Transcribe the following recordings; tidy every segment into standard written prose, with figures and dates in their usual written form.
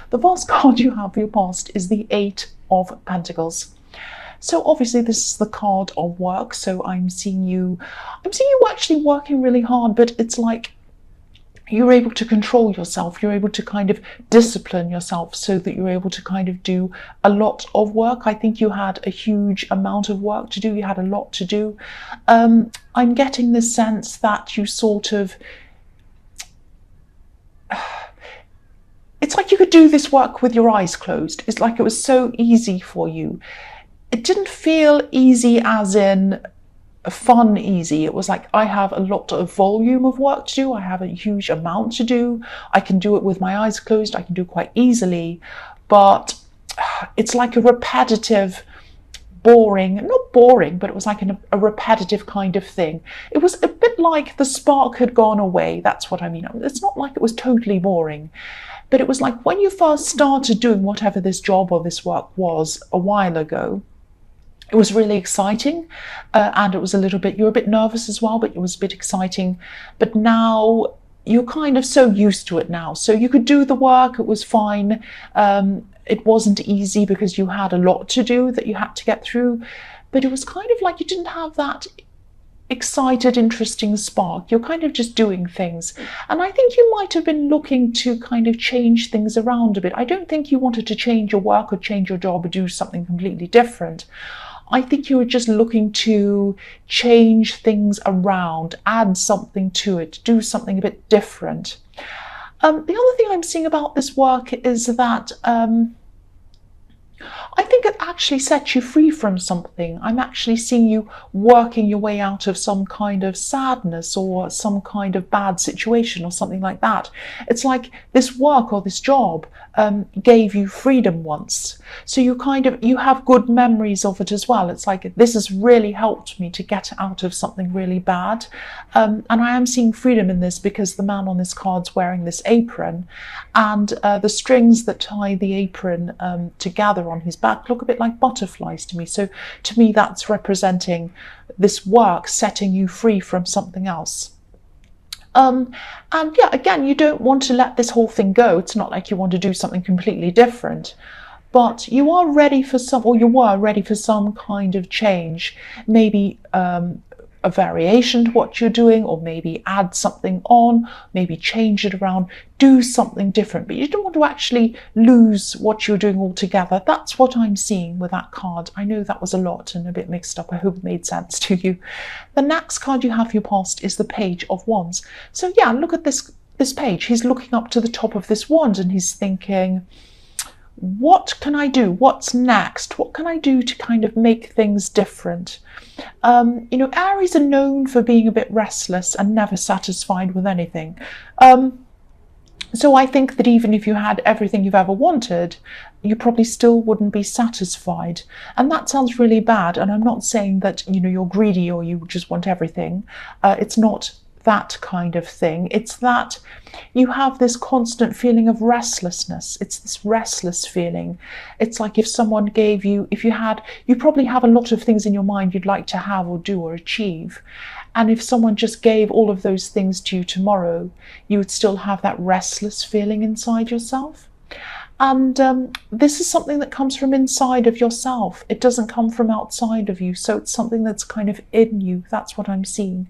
The first card you have for your past is the Eight of Pentacles. So obviously this is the card of work. So I'm seeing you actually working really hard, but it's like you're able to control yourself. You're able to kind of discipline yourself so that you're able to kind of do a lot of work. I think you had a huge amount of work to do. You had a lot to do. I'm getting the sense that you sort of, it's like you could do this work with your eyes closed. It's like it was so easy for you. It didn't feel easy as in fun easy. It was like, I have a lot of volume of work to do. I have a huge amount to do. I can do it with my eyes closed. I can do it quite easily, but it's like a repetitive, boring, not boring, but it was like a repetitive kind of thing. It was a bit like the spark had gone away. That's what I mean. It's not like it was totally boring, but it was like when you first started doing whatever this job or this work was a while ago, it was really exciting, and it was a little bit, you were a bit nervous as well, but it was a bit exciting. But now you're kind of so used to it now. So you could do the work, it was fine. It wasn't easy because you had a lot to do that you had to get through, but it was kind of like you didn't have that excited, interesting spark. You're kind of just doing things. And I think you might have been looking to kind of change things around a bit. I don't think you wanted to change your work or change your job or do something completely different. I think you were just looking to change things around, add something to it, do something a bit different. The other thing I'm seeing about this work is that I think it actually sets you free from something. I'm actually seeing you working your way out of some kind of sadness or some kind of bad situation or something like that. It's like this work or this job gave you freedom once. So you have good memories of it as well. It's like, this has really helped me to get out of something really bad. And I am seeing freedom in this because the man on this card's wearing this apron, and the strings that tie the apron together on his back look a bit like butterflies to me. So to me, that's representing this work setting you free from something else. And yeah, again, you don't want to let this whole thing go. It's not like you want to do something completely different, but you are ready for you were ready for some kind of change. Maybe a variation to what you're doing, or maybe add something on, maybe change it around, do something different, but you don't want to actually lose what you're doing altogether. That's what I'm seeing with that card. I know that was a lot and a bit mixed up. I hope it made sense to you. The next card you have for your past is the Page of Wands. So yeah, look at this page. He's looking up to the top of this wand and he's thinking, what can I do? What's next? What can I do to kind of make things different? Aries are known for being a bit restless and never satisfied with anything. So I think that even if you had everything you've ever wanted, you probably still wouldn't be satisfied. And that sounds really bad. And I'm not saying that, you're greedy or you just want everything. It's not that kind of thing. It's that you have this constant feeling of restlessness. It's this restless feeling. It's like if someone gave you, you probably have a lot of things in your mind you'd like to have or do or achieve. And if someone just gave all of those things to you tomorrow, you would still have that restless feeling inside yourself. And this is something that comes from inside of yourself. It doesn't come from outside of you. So it's something that's kind of in you. That's what I'm seeing.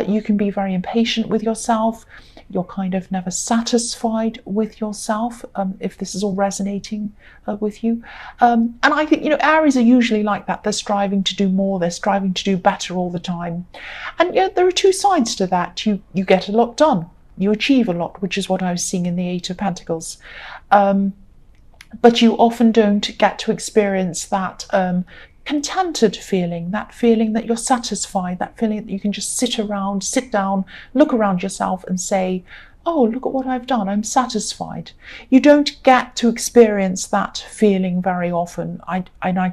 You can be very impatient with yourself. You're kind of never satisfied with yourself, if this is all resonating with you. And I think, Aries are usually like that. They're striving to do more. They're striving to do better all the time. And there are two sides to that. You get a lot done. You achieve a lot, which is what I was seeing in the Eight of Pentacles. But you often don't get to experience that contented feeling, that feeling that you're satisfied, that feeling that you can just sit down, look around yourself and say, oh, look at what I've done, I'm satisfied. You don't get to experience that feeling very often. I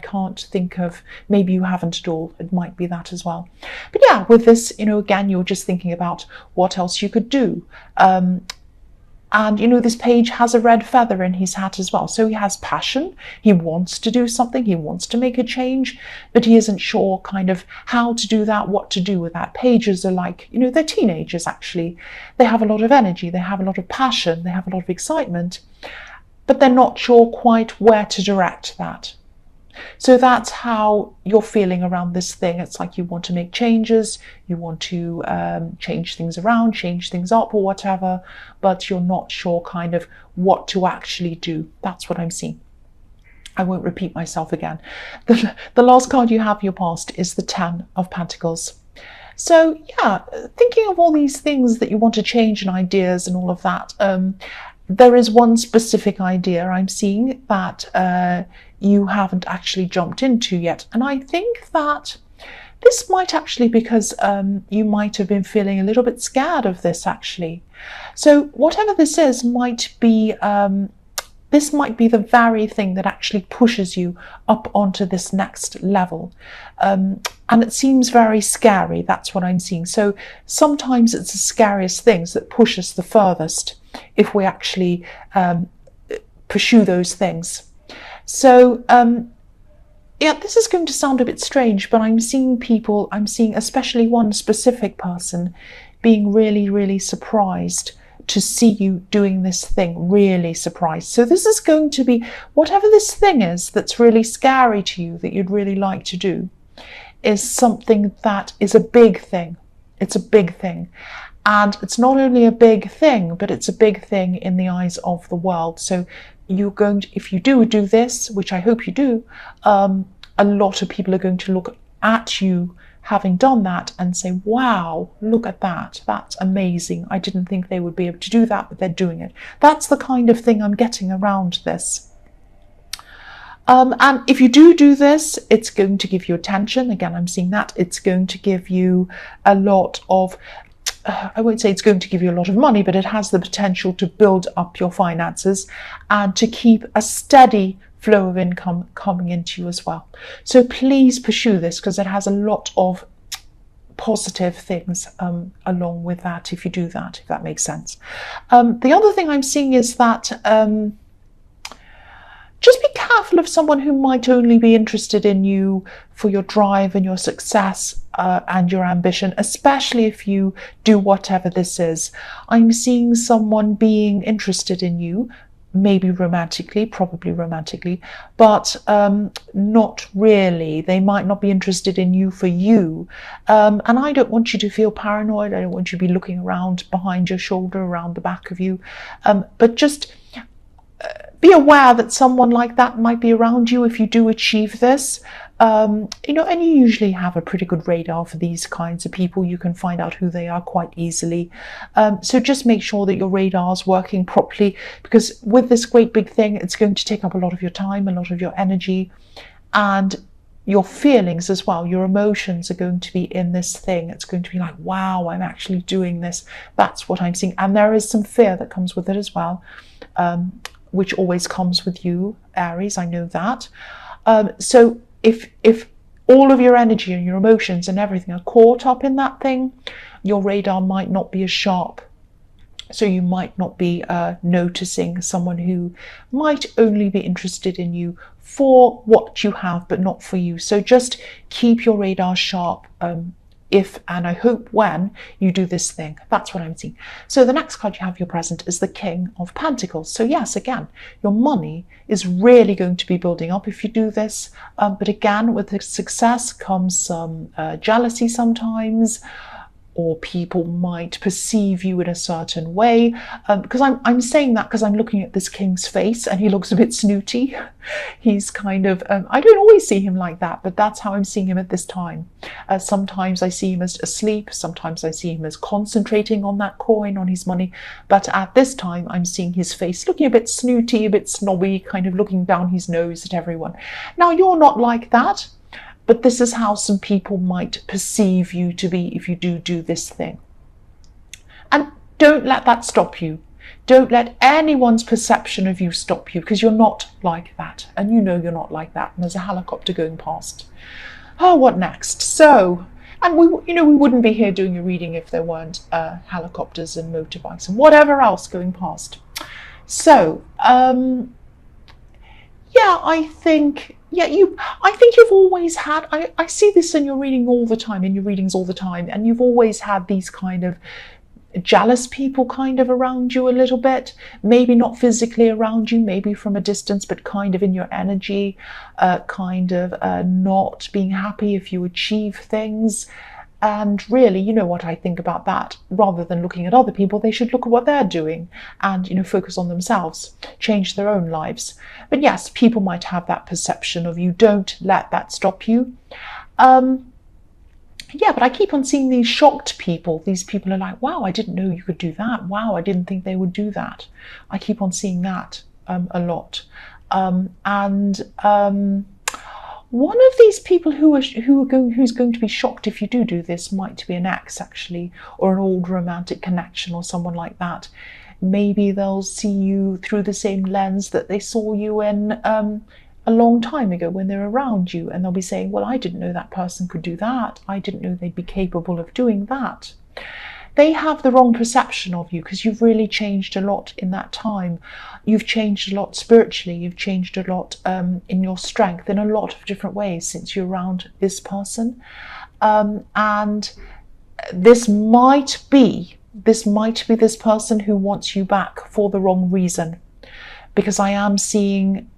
can't think of, maybe you haven't at all, it might be that as well. But yeah, with this, again, you're just thinking about what else you could do. And, this page has a red feather in his hat as well. So he has passion. He wants to do something. He wants to make a change, but he isn't sure kind of how to do that, what to do with that. Pages are like, they're teenagers, actually. They have a lot of energy. They have a lot of passion. They have a lot of excitement. but they're not sure quite where to direct that. So that's how you're feeling around this thing. It's like you want to make changes, you want to change things around, change things up or whatever, but you're not sure kind of what to actually do. That's what I'm seeing. I won't repeat myself again. The last card you have your past is the Ten of Pentacles. So yeah, thinking of all these things that you want to change and ideas and all of that, there is one specific idea I'm seeing that you haven't actually jumped into yet. And I think that this might actually because you might have been feeling a little bit scared of this actually. So whatever this is might be, this might be the very thing that actually pushes you up onto this next level. And it seems very scary, that's what I'm seeing. So sometimes it's the scariest things that push us the furthest if we actually pursue those things. So yeah, this is going to sound a bit strange, but I'm seeing people, I'm seeing especially one specific person being really, really surprised to see you doing this thing, really surprised. So this is going to be, whatever this thing is that's really scary to you that you'd really like to do, is something that is a big thing. It's a big thing. And it's not only a big thing, but it's a big thing in the eyes of the world. So you're going to, if you do this, which I hope you do, a lot of people are going to look at you having done that and say, wow, look at that. That's amazing. I didn't think they would be able to do that, but they're doing it. That's the kind of thing I'm getting around this. And if you do this, it's going to give you attention. Again, I'm seeing that. It's going to give you a lot of, I won't say it's going to give you a lot of money, but it has the potential to build up your finances and to keep a steady flow of income coming into you as well. So please pursue this because it has a lot of positive things along with that if you do that, if that makes sense. The other thing I'm seeing is that just be careful of someone who might only be interested in you for your drive and your success and your ambition, especially if you do whatever this is. I'm seeing someone being interested in you, maybe romantically, probably romantically, but not really. They might not be interested in you for you. And I don't want you to feel paranoid. I don't want you to be looking around behind your shoulder, around the back of you, but just be aware that someone like that might be around you if you do achieve this. You know, and you usually have a pretty good radar for these kinds of people. You can find out who they are quite easily. So just make sure that your radar is working properly, because with this great big thing, it's going to take up a lot of your time, a lot of your energy, and your feelings as well. Your emotions are going to be in this thing. It's going to be like, wow, I'm actually doing this. That's what I'm seeing. And there is some fear that comes with it as well, which always comes with you, Aries, I know that. So if all of your energy and your emotions and everything are caught up in that thing, your radar might not be as sharp. So you might not be noticing someone who might only be interested in you for what you have, but not for you. So just keep your radar sharp if, and I hope when, you do this thing. That's what I'm seeing. So the next card you have your present is the King of Pentacles. So yes, again, your money is really going to be building up if you do this. But again, with the success comes some jealousy sometimes, or people might perceive you in a certain way. Because I'm saying that because I'm looking at this king's face and he looks a bit snooty. He's kind of, I don't always see him like that, but that's how I'm seeing him at this time. Sometimes I see him as asleep, sometimes I see him as concentrating on that coin, on his money. But at this time, I'm seeing his face looking a bit snooty, a bit snobby, kind of looking down his nose at everyone. Now, you're not like that. But this is how some people might perceive you to be if you do this thing. And don't let that stop you. Don't let anyone's perception of you stop you, because you're not like that. And you know you're not like that. And there's a helicopter going past. Oh, what next? So, and we wouldn't be here doing a reading if there weren't helicopters and motorbikes and whatever else going past. So, yeah, I think you've always had, I see this in your reading all the time, in your readings all the time, and you've always had these kind of jealous people kind of around you a little bit, maybe not physically around you, maybe from a distance, but kind of in your energy, kind of not being happy if you achieve things. And really, you know what I think about that, rather than looking at other people, they should look at what they're doing and, you know, focus on themselves, change their own lives. But yes, people might have that perception of you. Don't let that stop you. Yeah, but I keep on seeing these shocked people. These people are like, wow, I didn't know you could do that. Wow, I didn't think they would do that. I keep on seeing that a lot. One of these people who's going to be shocked if you do this might be an ex, actually, or an old romantic connection or someone like that. Maybe they'll see you through the same lens that they saw you in a long time ago when they're around you, and they'll be saying, well, I didn't know that person could do that. I didn't know they'd be capable of doing that. They have the wrong perception of you because you've really changed a lot in that time. You've changed a lot spiritually. You've changed a lot in your strength in a lot of different ways since you're around this person. And this might be this person who wants you back for the wrong reason, because I am seeing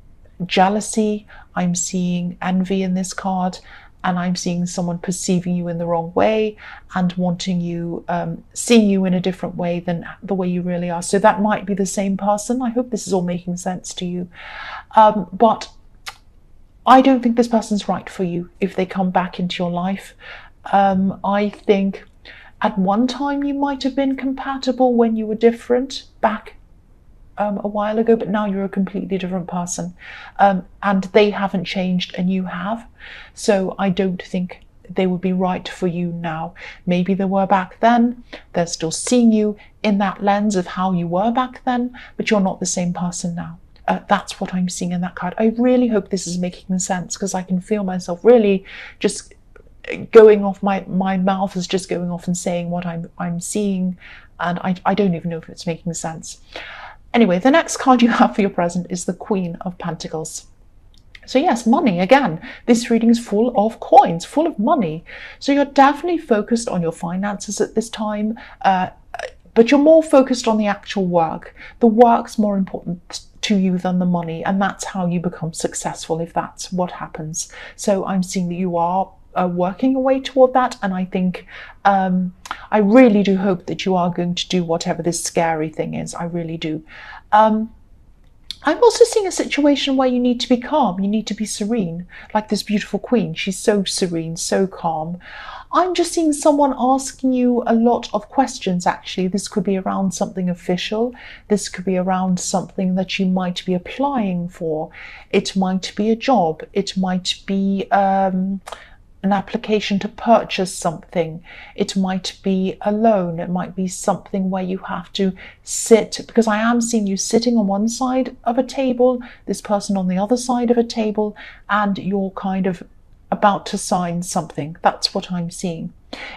jealousy, I'm seeing envy in this card, and I'm seeing someone perceiving you in the wrong way and wanting you, seeing you in a different way than the way you really are. So that might be the same person. I hope this is all making sense to you. But I don't think this person's right for you if they come back into your life. I think at one time you might have been compatible when you were different back a while ago, but now you're a completely different person, and they haven't changed and you have. So I don't think they would be right for you now. Maybe they were back then. They're still seeing you in that lens of how you were back then, but you're not the same person now. That's what I'm seeing in that card. I really hope this is making sense, because I can feel myself really just going off, my mouth is just going off and saying what I'm seeing, and I don't even know if it's making sense. Anyway, the next card you have for your present is the Queen of Pentacles. So yes, money again. This reading is full of coins, full of money. So you're definitely focused on your finances at this time, but you're more focused on the actual work. The work's more important to you than the money, and that's how you become successful if that's what happens. So I'm seeing that you are working your way toward that, and I think I really do hope that you are going to do whatever this scary thing is. I really do. I'm also seeing a situation where you need to be calm, you need to be serene, like this beautiful queen. She's so serene, so calm. I'm just seeing someone asking you a lot of questions, actually. This could be around something official. This could be around something that you might be applying for. It might be a job. It might be an application to purchase something. It might be a loan. It might be something where you have to sit, because I am seeing you sitting on one side of a table, this person on the other side of a table, and you're kind of about to sign something. That's what I'm seeing.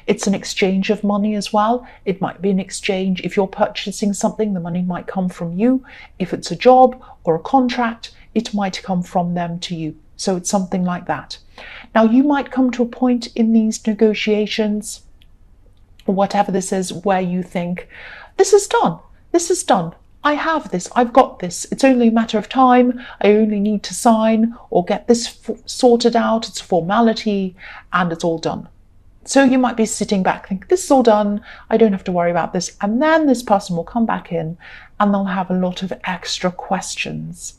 It's an exchange of money as well. It might be an exchange. If you're purchasing something, the money might come from you. If it's a job or a contract, it might come from them to you. So it's something like that. Now, you might come to a point in these negotiations, or whatever this is, where you think, this is done. This is done. I have this. I've got this. It's only a matter of time. I only need to sign or get this sorted out. It's a formality and it's all done. So you might be sitting back thinking, this is all done. I don't have to worry about this. And then this person will come back in and they'll have a lot of extra questions.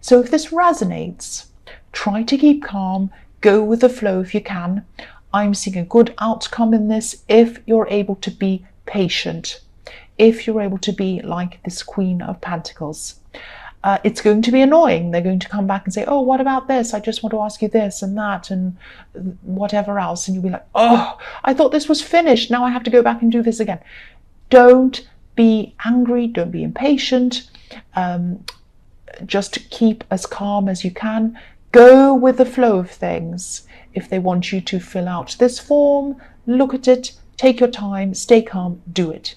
So if this resonates, try to keep calm. Go with the flow if you can. I'm seeing a good outcome in this if you're able to be patient, if you're able to be like this Queen of Pentacles. It's going to be annoying. They're going to come back and say, oh, what about this? I just want to ask you this and that and whatever else. And you'll be like, oh, I thought this was finished. Now I have to go back and do this again. Don't be angry. Don't be impatient. Just keep as calm as you can. Go with the flow of things. If they want you to fill out this form, look at it, take your time, stay calm, do it.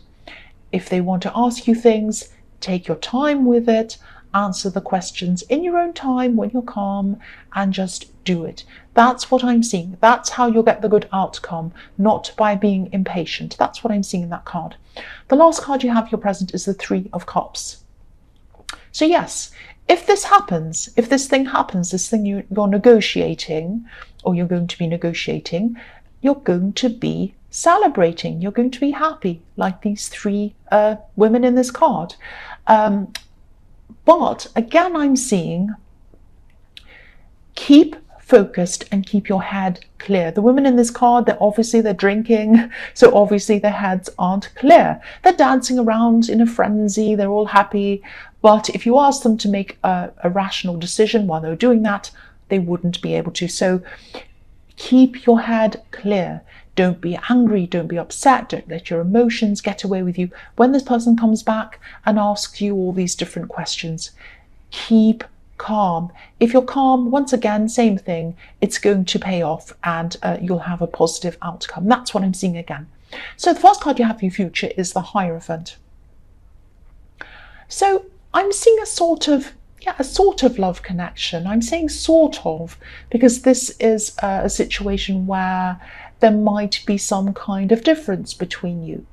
If they want to ask you things, take your time with it answer the questions in your own time when you're calm and just do it. That's what I'm seeing. That's how you'll get the good outcome, not by being impatient. That's what I'm seeing in that card. The last card you have here present is the Three of Cups. So yes, if this happens, if this thing happens, this thing you're negotiating, or you're going to be negotiating, you're going to be celebrating. You're going to be happy, like these three women in this card. But again, I'm seeing keep focused and keep your head clear. The women in this card, they're drinking, so obviously their heads aren't clear. They're dancing around in a frenzy, they're all happy, but if you ask them to make a rational decision while they're doing that, they wouldn't be able to. So keep your head clear. Don't be angry, don't be upset, don't let your emotions get away with you. When this person comes back and asks you all these different questions, keep calm. If you're calm, once again, same thing, it's going to pay off and you'll have a positive outcome. That's what I'm seeing again. So the first card you have for your future is the Hierophant. So I'm seeing a sort of love connection. I'm saying sort of because this is a situation where there might be some kind of difference between you.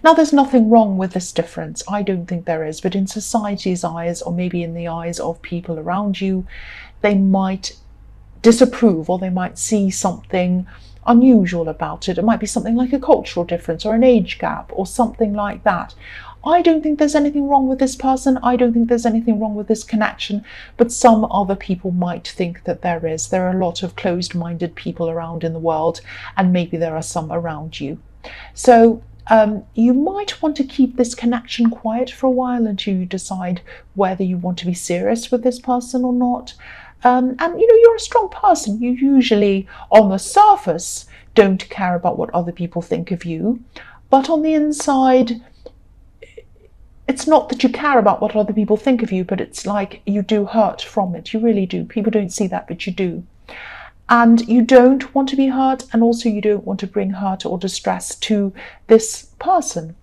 Now, there's nothing wrong with this difference. I don't think there is, but in society's eyes, or maybe in the eyes of people around you, they might disapprove or they might see something unusual about it. It might be something like a cultural difference or an age gap or something like that. I don't think there's anything wrong with this person. I don't think there's anything wrong with this connection, but some other people might think that there is. There are a lot of closed-minded people around in the world, and maybe there are some around you. So you might want to keep this connection quiet for a while until you decide whether you want to be serious with this person or not. And you're a strong person. You usually, on the surface, don't care about what other people think of you, but on the inside, it's not that you care about what other people think of you, but it's like you do hurt from it. You really do. People don't see that, but you do. And you don't want to be hurt, and also you don't want to bring hurt or distress to this person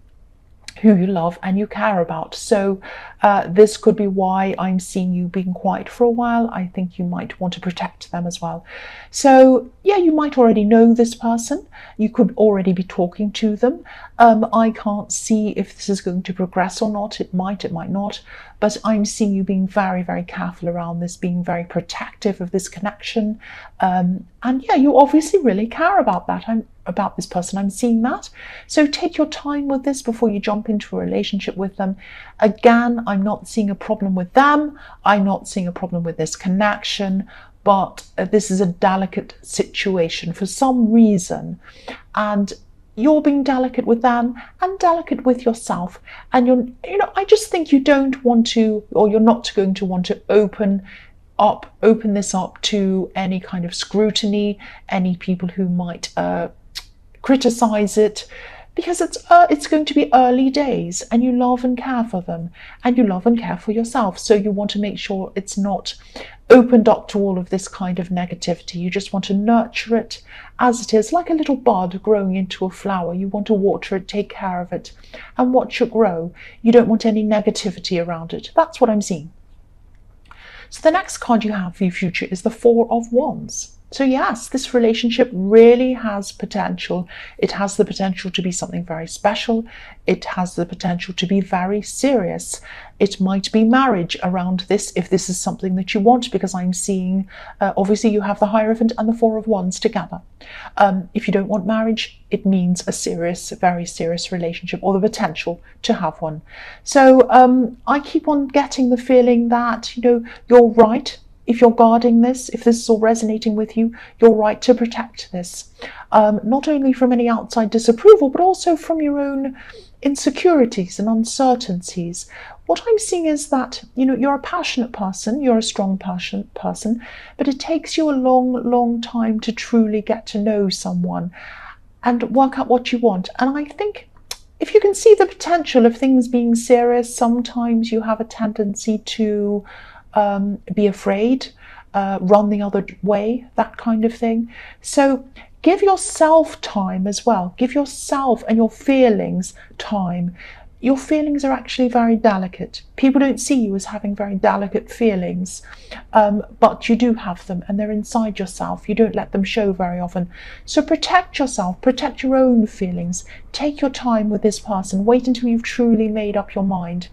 who you love and you care about. So this could be why I'm seeing you being quiet for a while. I think you might want to protect them as well. So yeah, you might already know this person. You could already be talking to them. I can't see if this is going to progress or not. It might not. But I'm seeing you being very, very careful around this, being very protective of this connection. And yeah, you obviously really care about that. About this person. I'm seeing that. So take your time with this before you jump into a relationship with them. Again, I'm not seeing a problem with them. I'm not seeing a problem with this connection, but this is a delicate situation for some reason. And you're being delicate with them and delicate with yourself. And I just think you don't want to, or you're not going to want to open this up to any kind of scrutiny, any people who might criticize it, because it's going to be early days and you love and care for them and you love and care for yourself. So you want to make sure it's not opened up to all of this kind of negativity. You just want to nurture it as it is, like a little bud growing into a flower. You want to water it, take care of it, and watch it grow. You don't want any negativity around it. That's what I'm seeing. So the next card you have for your future is the Four of Wands. So yes, this relationship really has potential. It has the potential to be something very special. It has the potential to be very serious. It might be marriage around this if this is something that you want, because I'm seeing, obviously you have the Hierophant and the Four of Wands together. If you don't want marriage, it means a serious, very serious relationship, or the potential to have one. So I keep on getting the feeling that, you're right. If you're guarding this, if this is all resonating with you, you're right to protect this. Not only from any outside disapproval, but also from your own insecurities and uncertainties. What I'm seeing is that, you're a passionate person, you're a strong, passionate person, but it takes you a long, long time to truly get to know someone and work out what you want. And I think if you can see the potential of things being serious, sometimes you have a tendency to be afraid, run the other way, that kind of thing. So give yourself time as well. Give yourself and your feelings time. your feelings are actually very delicate. People don't see you as having very delicate feelings, but you do have them, and they're inside yourself. You don't let them show very often. So protect yourself, protect your own feelings. Take your time with this person. Wait until you've truly made up your mind.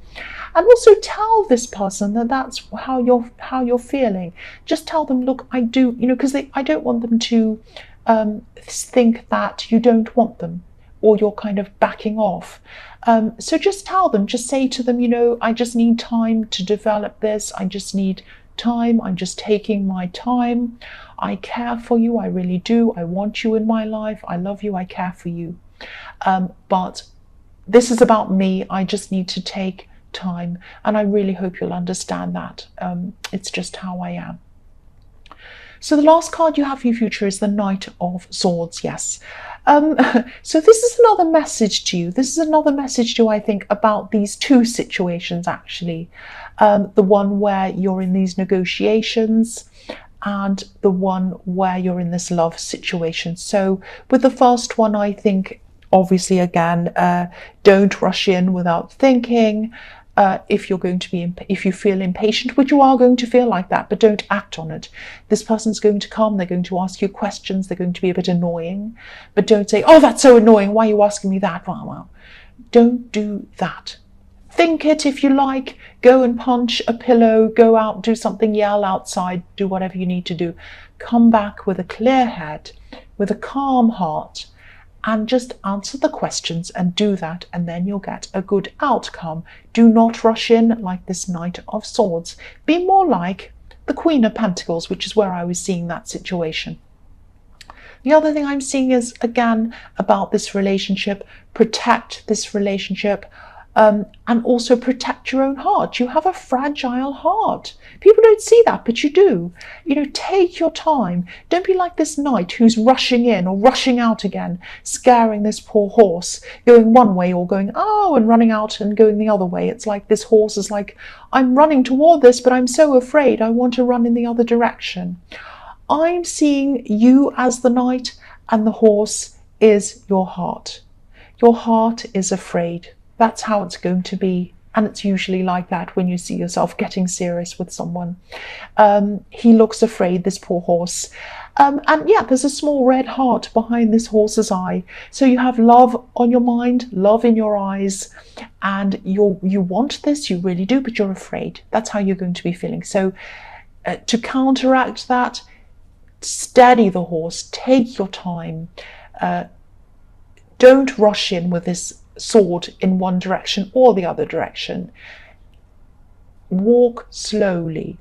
And also tell this person that that's how you're feeling. Just tell them, look, I do, because I don't want them to think that you don't want them, or you're kind of backing off. So just tell them, just say to them, I just need time to develop this. I just need time. I'm just taking my time. I care for you. I really do. I want you in my life. I love you. I care for you. But this is about me. I just need to take time. And I really hope you'll understand that. It's just how I am. So the last card you have for your future is the Knight of Swords, yes. So this is another message to you. This is another message to you, I think, about these two situations, actually. The one where you're in these negotiations and the one where you're in this love situation. So with the first one, I think, obviously, again, don't rush in without thinking. If you feel impatient, which you are going to feel like that, but don't act on it. This person's going to come, they're going to ask you questions, they're going to be a bit annoying, but don't say, oh, that's so annoying, why are you asking me that? Well, don't do that. Think it if you like, go and punch a pillow, go out, do something, yell outside, do whatever you need to do. Come back with a clear head, with a calm heart, and just answer the questions and do that, and then you'll get a good outcome. Do not rush in like this Knight of Swords. Be more like the Queen of Pentacles, which is where I was seeing that situation. The other thing I'm seeing is, again, about this relationship. Protect this relationship. And also protect your own heart. You have a fragile heart. People don't see that, but you do. Take your time. Don't be like this knight who's rushing in or rushing out again, scaring this poor horse, going one way or going, oh, and running out and going the other way. It's like this horse is like, I'm running toward this, but I'm so afraid I want to run in the other direction. I'm seeing you as the knight, and the horse is your heart. Your heart is afraid. That's how it's going to be. And it's usually like that when you see yourself getting serious with someone. He looks afraid, this poor horse. And yeah, there's a small red heart behind this horse's eye. So you have love on your mind, love in your eyes, and you want this, you really do, but you're afraid. That's how you're going to be feeling. So to counteract that, steady the horse, take your time. Don't rush in with this sword in one direction or the other direction. Walk slowly.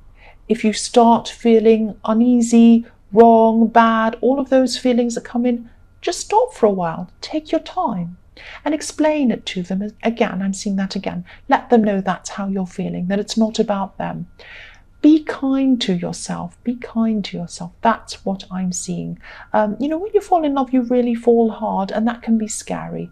If you start feeling uneasy, wrong, bad, all of those feelings that come in, just stop for a while. Take your time and explain it to them. Again, I'm seeing that again. Let them know that's how you're feeling, that it's not about them. Be kind to yourself. Be kind to yourself. That's what I'm seeing. When you fall in love, you really fall hard, and that can be scary.